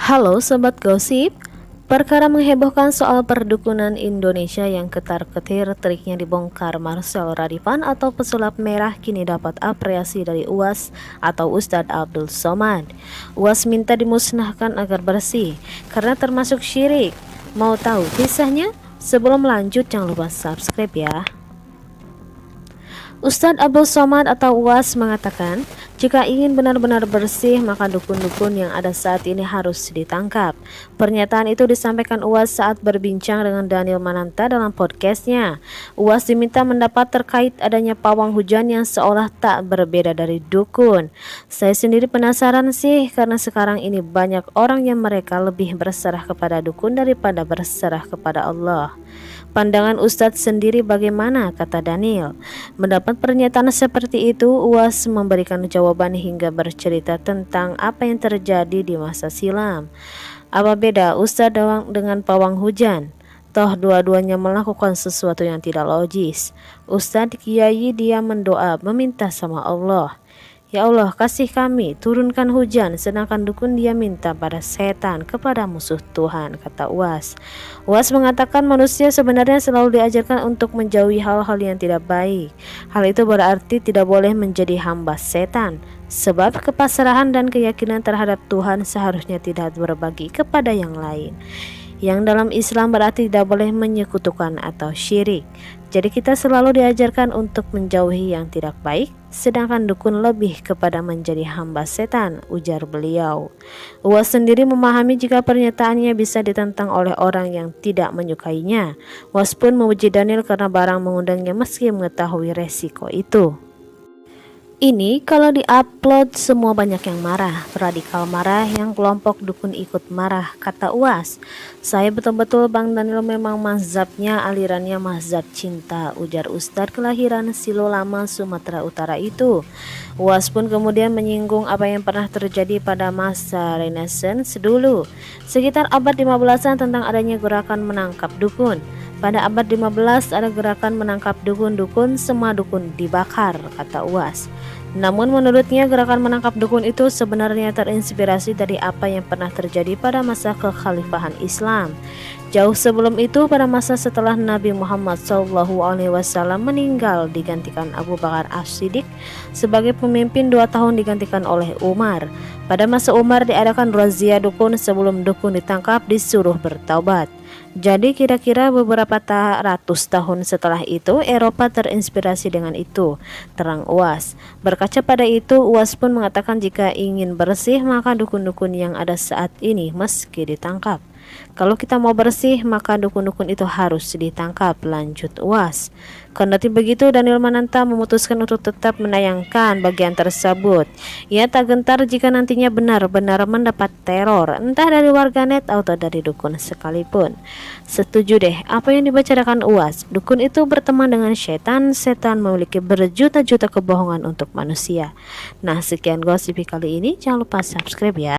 Halo Sobat Gosip, perkara menghebohkan soal perdukunan Indonesia yang ketar-ketir triknya dibongkar Marcel Radivan atau pesulap merah kini dapat apresiasi dari UAS atau Ustadz Abdul Somad. UAS minta dimusnahkan agar bersih karena termasuk syirik. Mau tahu kisahnya? Sebelum lanjut jangan lupa subscribe ya. Ustadz Abdul Somad atau UAS mengatakan, jika ingin benar-benar bersih maka dukun-dukun yang ada saat ini harus ditangkap. Pernyataan itu disampaikan UAS saat berbincang dengan Daniel Mananta dalam podcastnya. UAS diminta mendapat terkait adanya pawang hujan yang seolah tak berbeda dari dukun. Saya sendiri penasaran sih karena sekarang ini banyak orang yang mereka lebih berserah kepada dukun daripada berserah kepada Allah. Pandangan Ustadz sendiri bagaimana, kata Daniel. Mendapat pernyataan seperti itu, UAS memberikan jawaban hingga bercerita tentang apa yang terjadi di masa silam. Apa beda Ustadz dengan pawang hujan? Toh dua-duanya melakukan sesuatu yang tidak logis. Ustadz Kiai dia mendoa meminta sama Allah, ya Allah kasih kami turunkan hujan, sedangkan dukun dia minta pada setan, kepada musuh Tuhan, kata UAS. UAS mengatakan manusia sebenarnya selalu diajarkan untuk menjauhi hal-hal yang tidak baik. Hal itu berarti tidak boleh menjadi hamba setan, sebab kepasrahan dan keyakinan terhadap Tuhan seharusnya tidak berbagi kepada yang lain. Yang dalam Islam berarti tidak boleh menyekutukan atau syirik. Jadi kita selalu diajarkan untuk menjauhi yang tidak baik, sedangkan dukun lebih kepada menjadi hamba setan, ujar beliau. UAS sendiri memahami jika pernyataannya bisa ditentang oleh orang yang tidak menyukainya. UAS pun memuji Daniel karena barang mengundangnya meski mengetahui resiko itu. Ini kalau diupload semua banyak yang marah, radikal marah, yang kelompok dukun ikut marah, kata UAS. Saya betul-betul Bang Daniel memang mazhabnya alirannya mazhab cinta, ujar Ustadz kelahiran Silo Lama, Sumatera Utara itu. UAS pun kemudian menyinggung apa yang pernah terjadi pada masa Renaissance dulu, sekitar abad 15-an tentang adanya gerakan menangkap dukun. Pada abad 15 ada gerakan menangkap dukun-dukun, semua dukun dibakar, kata UAS. Namun menurutnya gerakan menangkap dukun itu sebenarnya terinspirasi dari apa yang pernah terjadi pada masa kekhalifahan Islam. Jauh sebelum itu, pada masa setelah Nabi Muhammad SAW meninggal digantikan Abu Bakar As-Siddiq sebagai pemimpin 2 tahun digantikan oleh Umar. Pada masa Umar diadakan razia dukun, sebelum dukun ditangkap disuruh bertaubat. Jadi kira-kira beberapa ratus tahun setelah itu Eropa terinspirasi dengan itu, terang UAS. Berkaca pada itu, UAS pun mengatakan jika ingin bersih maka dukun-dukun yang ada saat ini meski ditangkap. Kalau kita mau bersih maka dukun-dukun itu harus ditangkap, lanjut UAS. Kendati begitu, Daniel Mananta memutuskan untuk tetap menayangkan bagian tersebut. Ia tak gentar jika nantinya benar-benar mendapat teror, entah dari warganet atau dari dukun sekalipun. Setuju deh apa yang dibicarakan UAS. Dukun itu berteman dengan setan, setan memiliki berjuta-juta kebohongan untuk manusia. Nah, sekian gosip kali ini, jangan lupa subscribe ya.